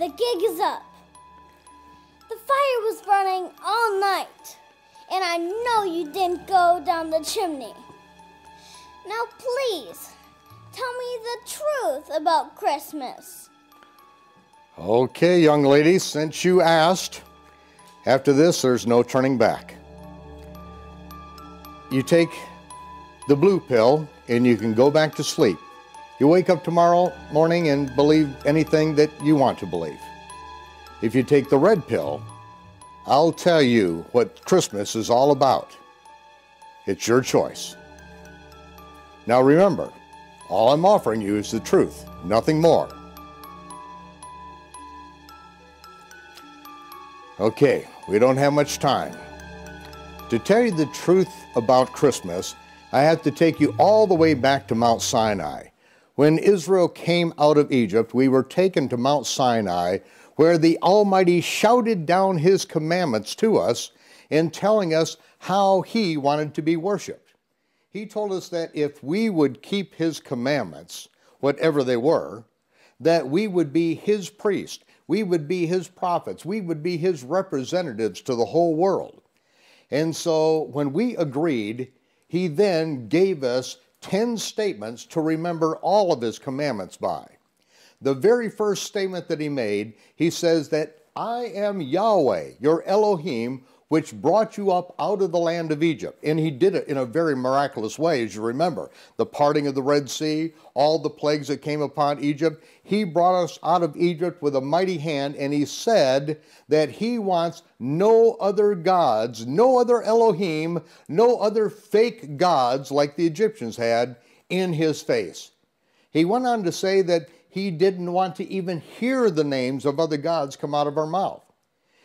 the gig is up. The fire was burning all night, and I know you didn't go down the chimney. Now please, tell me the truth about Christmas. Okay, young lady, since you asked, after this there's no turning back. You take the blue pill and you can go back to sleep. You wake up tomorrow morning and believe anything that you want to believe. If you take the red pill, I'll tell you what Christmas is all about. It's your choice. Now remember, all I'm offering you is the truth, nothing more. Okay, we don't have much time. To tell you the truth about Christmas, I have to take you all the way back to Mount Sinai. When Israel came out of Egypt, we were taken to Mount Sinai, where the Almighty shouted down His commandments to us in telling us how He wanted to be worshiped. He told us that if we would keep His commandments, whatever they were, that we would be His priest, we would be His prophets, we would be His representatives to the whole world. And so when we agreed, He then gave us 10 statements to remember all of His commandments by. The very first statement that He made, He says that I am Yahweh, your Elohim, which brought you up out of the land of Egypt. And He did it in a very miraculous way, as you remember. The parting of the Red Sea, all the plagues that came upon Egypt. He brought us out of Egypt with a mighty hand, and He said that He wants no other gods, no other Elohim, no other fake gods like the Egyptians had in His face. He went on to say that He didn't want to even hear the names of other gods come out of our mouth.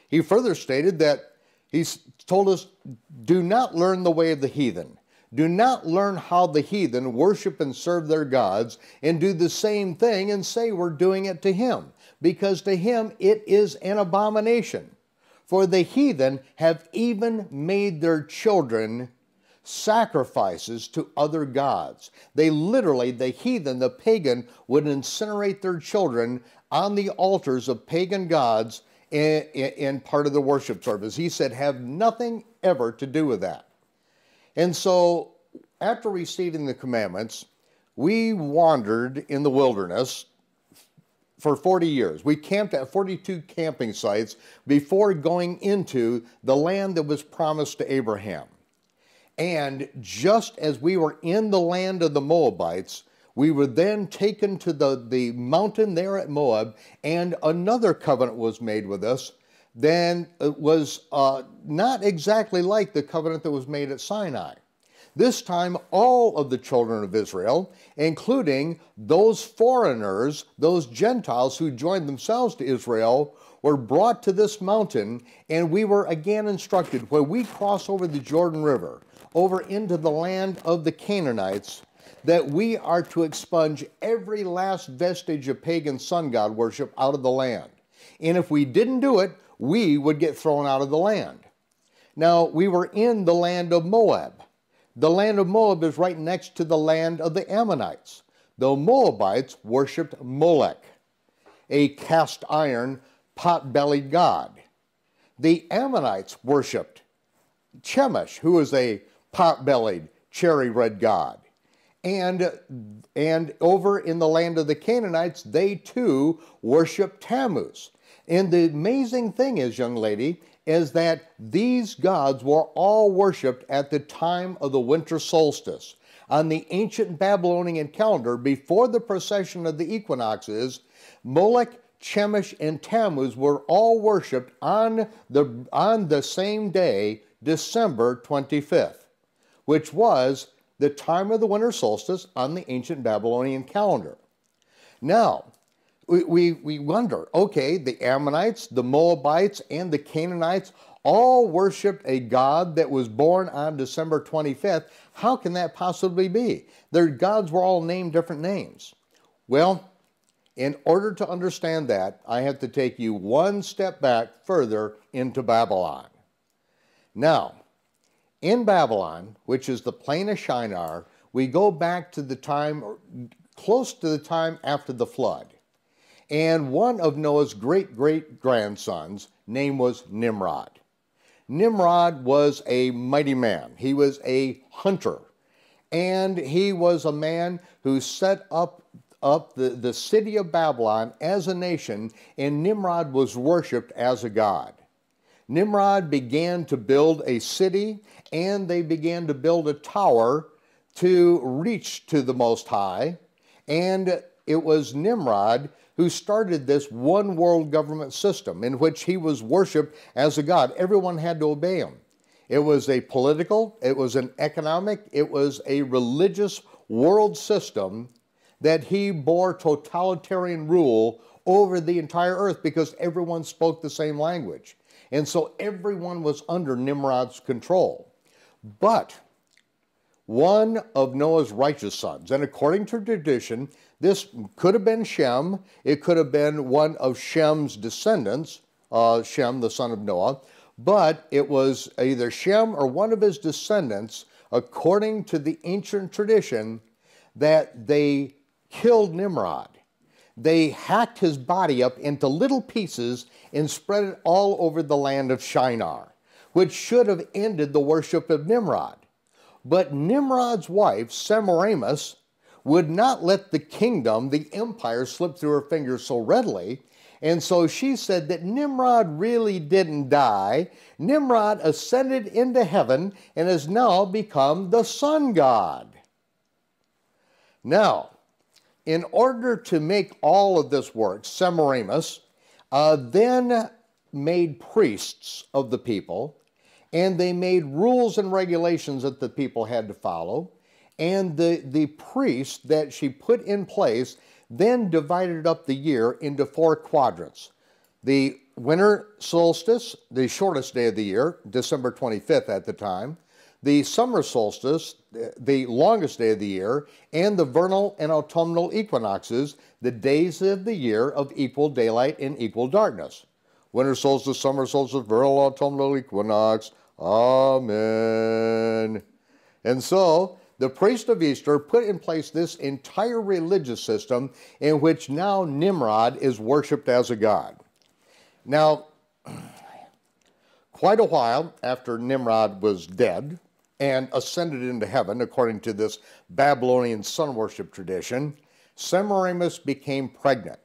He further stated that He told us, do not learn the way of the heathen. Do not learn how the heathen worship and serve their gods and do the same thing and say we're doing it to Him, because to Him it is an abomination. For the heathen have even made their children sacrifices to other gods. They literally, the heathen, the pagan, would incinerate their children on the altars of pagan gods in part of the worship service. He said, have nothing ever to do with that. And so, after receiving the commandments, we wandered in the wilderness for 40 years. We camped at 42 camping sites before going into the land that was promised to Abraham. And just as we were in the land of the Moabites, we were then taken to the mountain there at Moab, and another covenant was made with us. Then it was not exactly like the covenant that was made at Sinai. This time, all of the children of Israel, including those foreigners, those Gentiles who joined themselves to Israel, were brought to this mountain, and we were again instructed, when we cross over the Jordan River, over into the land of the Canaanites, that we are to expunge every last vestige of pagan sun god worship out of the land. And if we didn't do it, we would get thrown out of the land. Now, we were in the land of Moab. The land of Moab is right next to the land of the Ammonites. The Moabites worshipped Molech, a cast iron, pot-bellied god. The Ammonites worshipped Chemosh, who is a pot-bellied, cherry-red god. And over in the land of the Canaanites, they too worship Tammuz. And the amazing thing is, young lady, is that these gods were all worshipped at the time of the winter solstice. On the ancient Babylonian calendar, before the precession of the equinoxes, Molech, Chemosh, and Tammuz were all worshipped on the same day, December 25th, which was the time of the winter solstice on the ancient Babylonian calendar. Now, we wonder, okay, the Ammonites, the Moabites, and the Canaanites all worshipped a god that was born on December 25th. How can that possibly be? Their gods were all named different names. Well, in order to understand that, I have to take you one step back further into Babylon. Now, in Babylon, which is the plain of Shinar, we go back to the time, close to the time after the flood. And one of Noah's great-great-grandsons' name was Nimrod. Nimrod was a mighty man. He was a hunter. And he was a man who set up the city of Babylon as a nation, and Nimrod was worshipped as a god. Nimrod began to build a city, and they began to build a tower to reach to the Most High, and it was Nimrod who started this one world government system in which he was worshipped as a god. Everyone had to obey him. It was a political, it was an economic, it was a religious world system that he bore totalitarian rule over the entire earth because everyone spoke the same language. And so everyone was under Nimrod's control. But one of Noah's righteous sons, and according to tradition, this could have been Shem, it could have been one of Shem's descendants, Shem, the son of Noah, but it was either Shem or one of his descendants, according to the ancient tradition, that they killed Nimrod. They hacked his body up into little pieces and spread it all over the land of Shinar, which should have ended the worship of Nimrod. But Nimrod's wife, Semiramis, would not let the kingdom, the empire, slip through her fingers so readily. And so she said that Nimrod really didn't die. Nimrod ascended into heaven and has now become the sun god. Now, in order to make all of this work, Semiramis then made priests of the people, and they made rules and regulations that the people had to follow. And the priest that she put in place then divided up the year into 4 quadrants. The winter solstice, the shortest day of the year, December 25th at the time, the summer solstice, the longest day of the year, and the vernal and autumnal equinoxes, the days of the year of equal daylight and equal darkness. Winter solstice, summer solstice, vernal, autumnal equinox. Amen. And so, the priest of Easter put in place this entire religious system in which now Nimrod is worshipped as a god. Now, quite a while after Nimrod was dead and ascended into heaven, according to this Babylonian sun worship tradition, Semiramis became pregnant.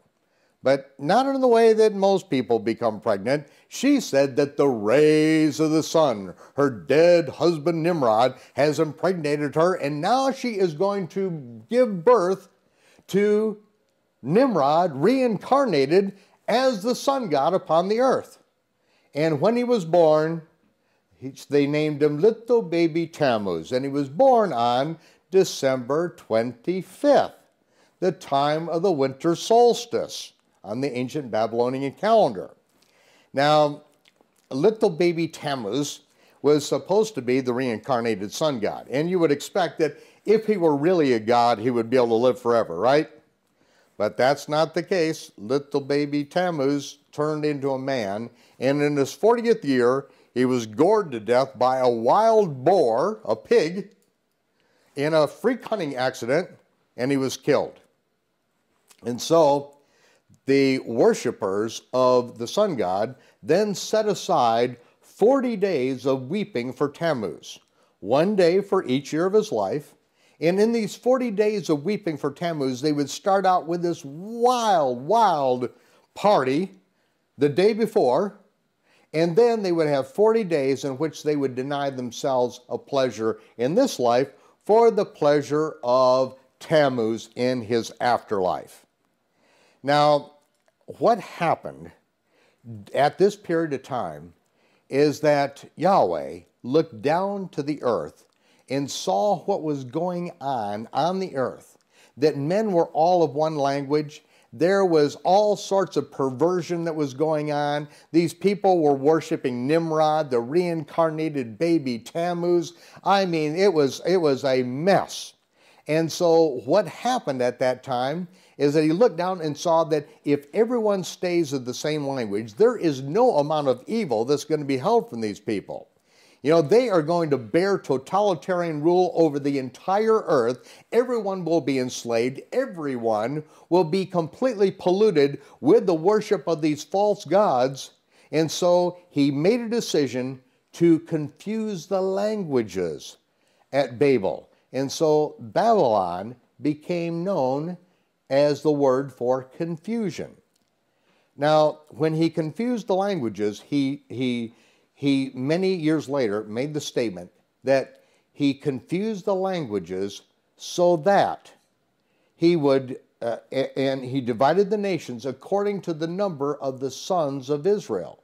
But not in the way that most people become pregnant. She said that the rays of the sun, her dead husband Nimrod, has impregnated her, and now she is going to give birth to Nimrod, reincarnated as the sun god upon the earth. And when he was born, they named him little baby Tammuz, and he was born on December 25th, the time of the winter solstice on the ancient Babylonian calendar. Now, little baby Tammuz was supposed to be the reincarnated sun god, and you would expect that if he were really a god, he would be able to live forever, right? But that's not the case. Little baby Tammuz turned into a man, and in his 40th year, he was gored to death by a wild boar, a pig, in a freak hunting accident, and he was killed. And so, the worshipers of the sun god then set aside 40 days of weeping for Tammuz, 1 day for each year of his life. And in these 40 days of weeping for Tammuz, they would start out with this wild party the day before, and then they would have 40 days in which they would deny themselves a pleasure in this life for the pleasure of Tammuz in his afterlife. Now, what happened at this period of time is that Yahweh looked down to the earth and saw what was going on the earth, that men were all of one language. There was all sorts of perversion that was going on. These people were worshiping Nimrod, the reincarnated baby Tammuz. I mean, it was a mess. And so what happened at that time is that he looked down and saw that if everyone stays of the same language, there is no amount of evil that's going to be held from these people. You know, they are going to bear totalitarian rule over the entire earth. Everyone will be enslaved. Everyone will be completely polluted with the worship of these false gods. And so he made a decision to confuse the languages at Babel. And so Babylon became known as the word for confusion. Now, when he confused the languages, he many years later made the statement that he confused the languages so that he would, and he divided the nations according to the number of the sons of Israel.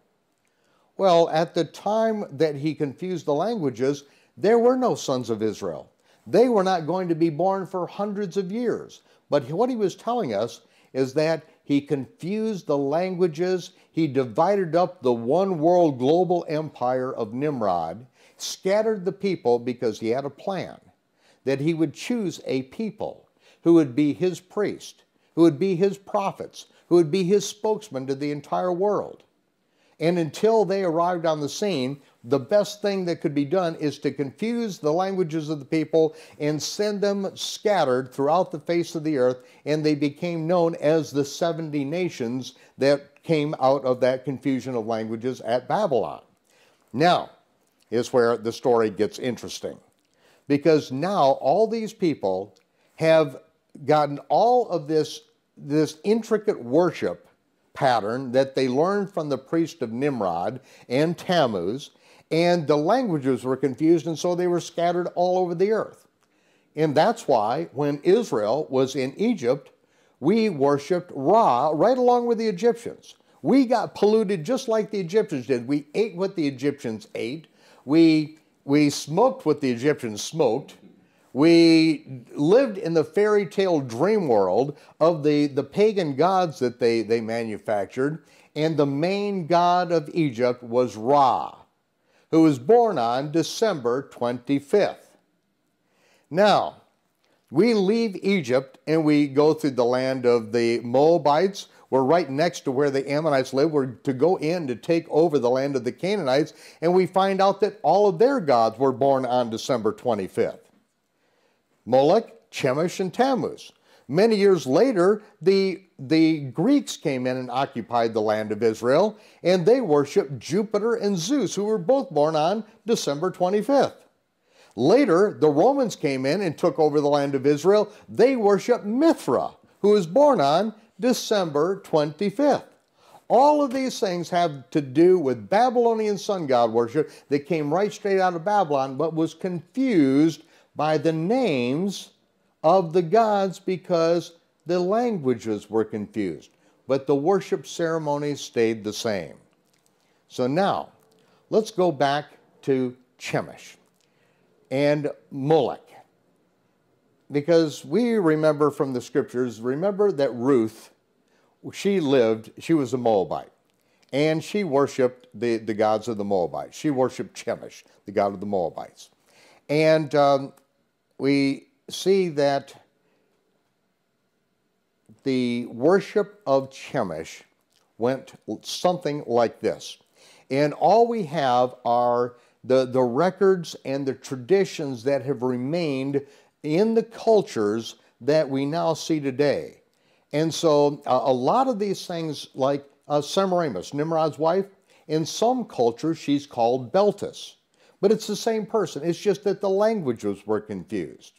Well, at the time that he confused the languages, there were no sons of Israel. They were not going to be born for hundreds of years. But what he was telling us is that he confused the languages. He divided up the one world global empire of Nimrod, scattered the people because he had a plan that he would choose a people who would be his priest, who would be his prophets, who would be his spokesman to the entire world. And until they arrived on the scene, the best thing that could be done is to confuse the languages of the people and send them scattered throughout the face of the earth, and they became known as the 70 nations that came out of that confusion of languages at Babylon. Now is where the story gets interesting, because now all these people have gotten all of this intricate worship pattern that they learned from the priest of Nimrod and Tammuz, and the languages were confused, and so they were scattered all over the earth. And that's why when Israel was in Egypt, we worshiped Ra right along with the Egyptians. We got polluted just like the Egyptians did. We ate what the Egyptians ate. We smoked what the Egyptians smoked. We lived in the fairy tale dream world of the pagan gods that they manufactured, and the main god of Egypt was Ra, who was born on December 25th. Now, we leave Egypt and we go through the land of the Moabites. We're right next to where the Ammonites live. We're to go in to take over the land of the Canaanites, and we find out that all of their gods were born on December 25th. Moloch, Chemosh, and Tammuz. Many years later, the Greeks came in and occupied the land of Israel, and they worshiped Jupiter and Zeus, who were both born on December 25th. Later, the Romans came in and took over the land of Israel. They worshiped Mithra, who was born on December 25th. All of these things have to do with Babylonian sun god worship that came right straight out of Babylon, but was confused by the names of the gods because the languages were confused, but the worship ceremonies stayed the same. So now, let's go back to Chemosh and Moloch, because we remember from the scriptures, remember that Ruth, she was a Moabite, and she worshiped the gods of the Moabites. She worshiped Chemosh, the god of the Moabites. And we see that the worship of Chemosh went something like this. And all we have are the records and the traditions that have remained in the cultures that we now see today. And so a lot of these things, like Semiramis, Nimrod's wife, in some cultures she's called Beltis. But it's the same person. It's just that the languages were confused.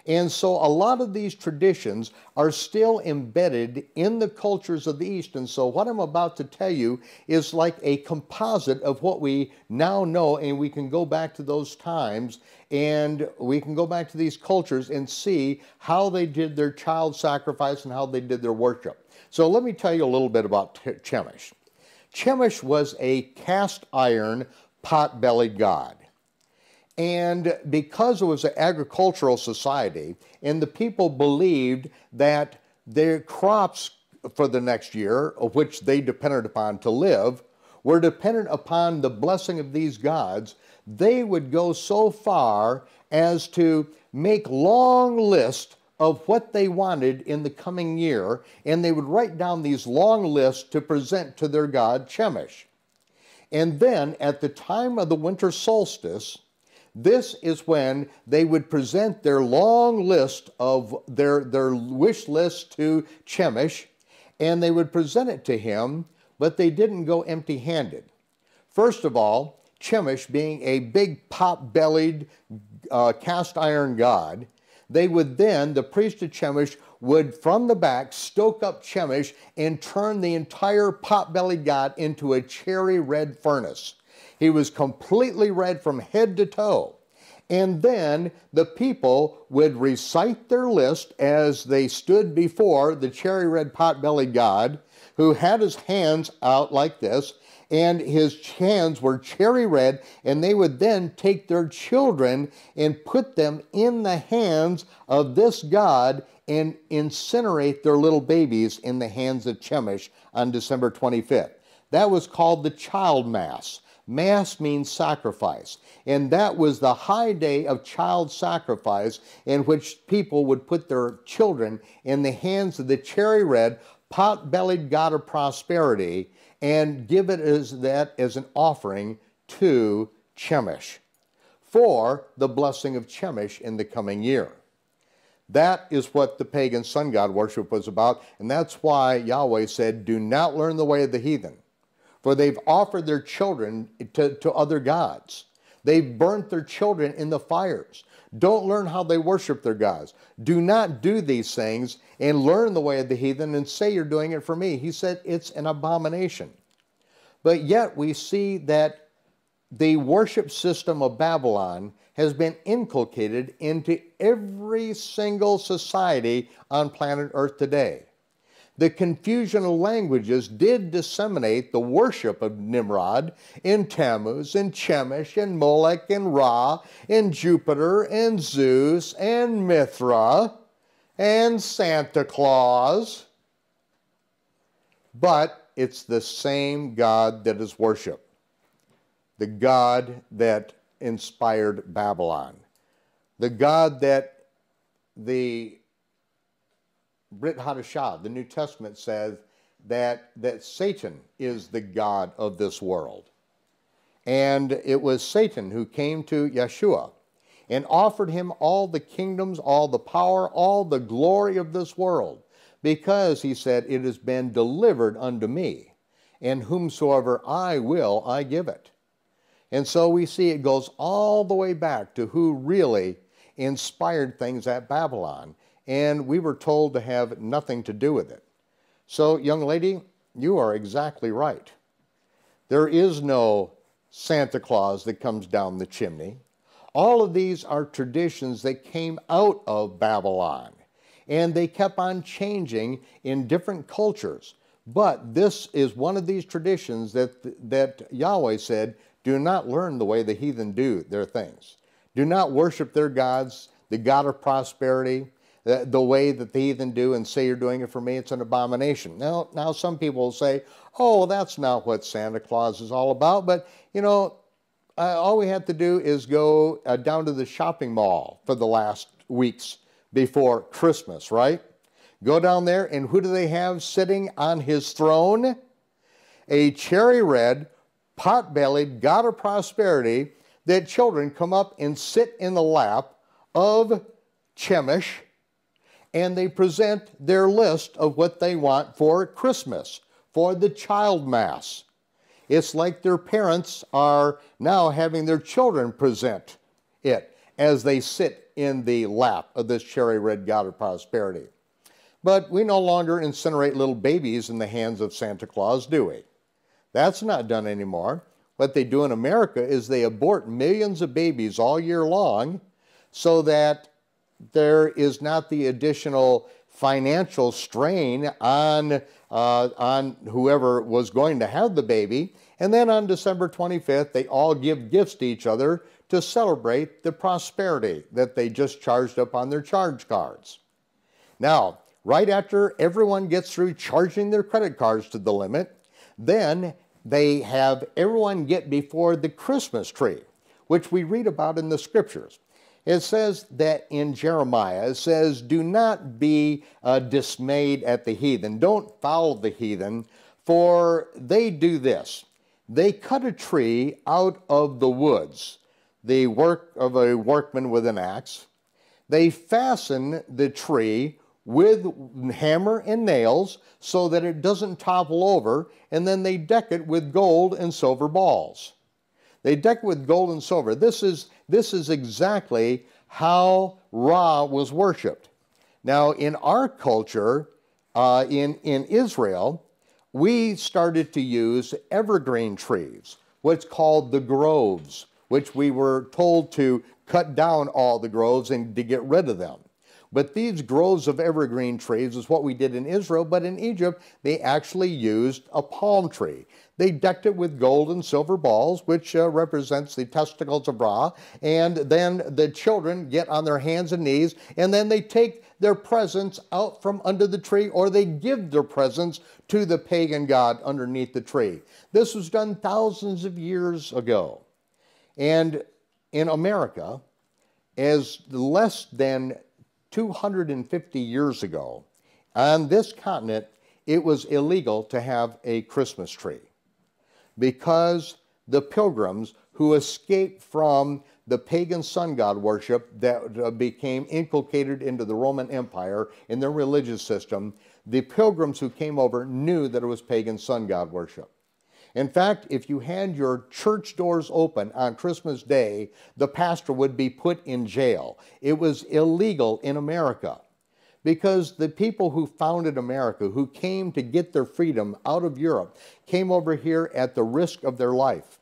And so a lot of these traditions are still embedded in the cultures of the East. And so what I'm about to tell you is like a composite of what we now know, and we can go back to those times, and we can go back to these cultures and see how they did their child sacrifice and how they did their worship. So let me tell you a little bit about Chemosh. Chemosh was a cast iron, pot-bellied god. And because it was an agricultural society, and the people believed that their crops for the next year, of which they depended upon to live, were dependent upon the blessing of these gods, they would go so far as to make long lists of what they wanted in the coming year, and they would write down these long lists to present to their god Chemosh. And then at the time of the winter solstice, this is when they would present their long list of their wish list to Chemosh, and they would present it to him, but they didn't go empty-handed. First of all, Chemosh, being a big pot-bellied cast iron god, they would then, the priest of Chemosh would from the back stoke up Chemosh and turn the entire pot-bellied god into a cherry red furnace. He was completely red from head to toe. And then the people would recite their list as they stood before the cherry red pot-bellied god, who had his hands out like this, and his hands were cherry red, and they would then take their children and put them in the hands of this god and incinerate their little babies in the hands of Chemosh on December 25th. That was called the Child Mass. Mass means sacrifice, and that was the high day of child sacrifice in which people would put their children in the hands of the cherry red, pot-bellied god of prosperity and give it as an offering to Chemosh for the blessing of Chemosh in the coming year. That is what the pagan sun god worship was about, and that's why Yahweh said, do not learn the way of the heathen. For they've offered their children to other gods. They've burnt their children in the fires. Don't learn how they worship their gods. Do not do these things and learn the way of the heathen and say you're doing it for me. He said it's an abomination. But yet we see that the worship system of Babylon has been inculcated into every single society on planet Earth today. The confusion of languages did disseminate the worship of Nimrod in Tammuz and Chemosh and Molech and Ra and Jupiter and Zeus and Mithra and Santa Claus. But it's the same God that is worshiped. The God that inspired Babylon. The God that the Brit Hadashah, the New Testament, says that Satan is the god of this world. And it was Satan who came to Yeshua and offered him all the kingdoms, all the power, all the glory of this world, because he said, it has been delivered unto me, and whomsoever I will, I give it. And so we see it goes all the way back to who really inspired things at Babylon. And we were told to have nothing to do with it. So, young lady, you are exactly right. There is no Santa Claus that comes down the chimney. All of these are traditions that came out of Babylon, and they kept on changing in different cultures. But this is one of these traditions that Yahweh said, do not learn the way the heathen do their things. Do not worship their gods, the god of prosperity, the way that the heathen do, and say you're doing it for me. It's an abomination. Now some people will say, oh, that's not what Santa Claus is all about. But, you know, all we have to do is go down to the shopping mall for the last weeks before Christmas, right? Go down there, and who do they have sitting on his throne? A cherry red, pot-bellied god of prosperity that children come up and sit in the lap of Chemosh, and they present their list of what they want for Christmas, for the child mass. It's like their parents are now having their children present it as they sit in the lap of this cherry red god of prosperity. But we no longer incinerate little babies in the hands of Santa Claus, do we? That's not done anymore. What they do in America is they abort millions of babies all year long so that there is not the additional financial strain on whoever was going to have the baby. And then on December 25th, they all give gifts to each other to celebrate the prosperity that they just charged up on their charge cards. Now, right after everyone gets through charging their credit cards to the limit, then they have everyone get before the Christmas tree, which we read about in the scriptures. It says that in Jeremiah, it says, do not be dismayed at the heathen. Don't follow the heathen, for they do this. they cut a tree out of the woods, the work of a workman with an axe. They fasten the tree with hammer and nails so that it doesn't topple over, and then they deck it with gold and silver balls. They deck it with gold and silver. This is exactly how Ra was worshipped. Now, in our culture, in Israel, we started to use evergreen trees, what's called the groves, which we were told to cut down all the groves and to get rid of them. But these groves of evergreen trees is what we did in Israel, but in Egypt, they actually used a palm tree. They decked it with gold and silver balls, which represents the testicles of Ra, and then the children get on their hands and knees, and then they take their presents out from under the tree, or they give their presents to the pagan god underneath the tree. This was done thousands of years ago. And in America, as less than 250 years ago, on this continent, it was illegal to have a Christmas tree because the pilgrims who escaped from the pagan sun god worship that became inculcated into the Roman Empire in their religious system, the pilgrims who came over knew that it was pagan sun god worship. In fact, if you had your church doors open on Christmas Day, the pastor would be put in jail. It was illegal in America because the people who founded America, who came to get their freedom out of Europe, came over here at the risk of their life.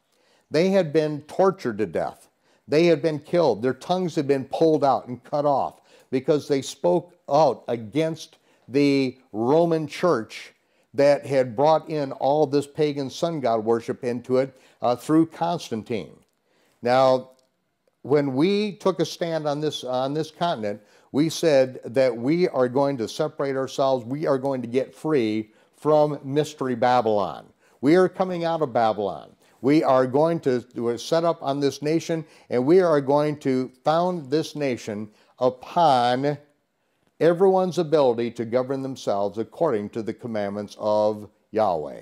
They had been tortured to death. They had been killed. Their tongues had been pulled out and cut off because they spoke out against the Roman Church that had brought in all this pagan sun god worship into it through Constantine. Now, when we took a stand on this continent, we said that we are going to separate ourselves. We are going to get free from Mystery Babylon. We are coming out of Babylon. We are going to set up on this nation, and we are going to found this nation upon everyone's ability to govern themselves according to the commandments of Yahweh.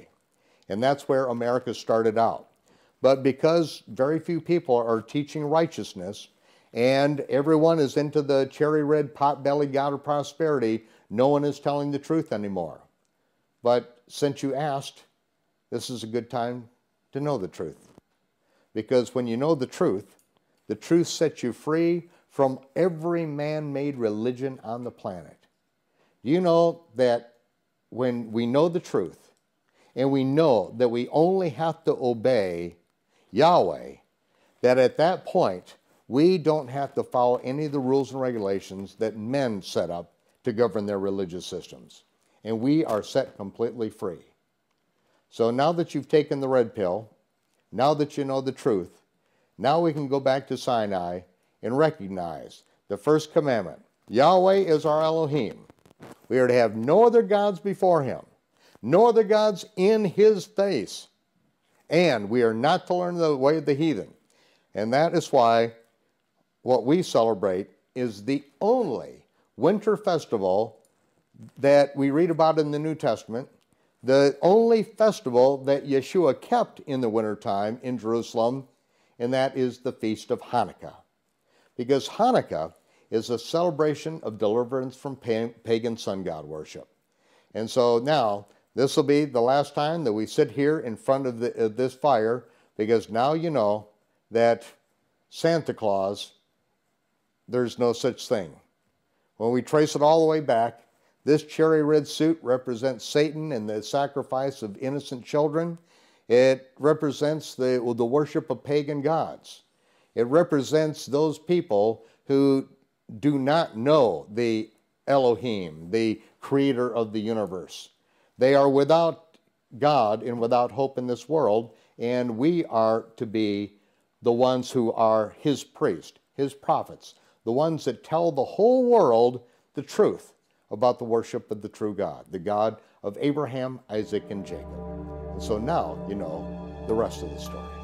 And that's where America started out. But because very few people are teaching righteousness, and everyone is into the cherry red pot-bellied God of prosperity, no one is telling the truth anymore. But since you asked, this is a good time to know the truth. Because when you know the truth sets you free from every man-made religion on the planet. Do you know that when we know the truth, and we know that we only have to obey Yahweh, that at that point, we don't have to follow any of the rules and regulations that men set up to govern their religious systems. And we are set completely free. So now that you've taken the red pill, now that you know the truth, now we can go back to Sinai and recognize the first commandment. Yahweh is our Elohim. We are to have no other gods before him, no other gods in his face. And we are not to learn the way of the heathen. And that is why what we celebrate is the only winter festival that we read about in the New Testament, the only festival that Yeshua kept in the wintertime in Jerusalem, and that is the Feast of Hanukkah. Because Hanukkah is a celebration of deliverance from pagan sun god worship. And so now, this will be the last time that we sit here in front of this fire, because now you know that Santa Claus, there's no such thing. When we trace it all the way back, this cherry red suit represents Satan and the sacrifice of innocent children. It represents the worship of pagan gods. It represents those people who do not know the Elohim, the creator of the universe. They are without God and without hope in this world, and we are to be the ones who are his priests, his prophets, the ones that tell the whole world the truth about the worship of the true God, the God of Abraham, Isaac, and Jacob. And so now you know the rest of the story.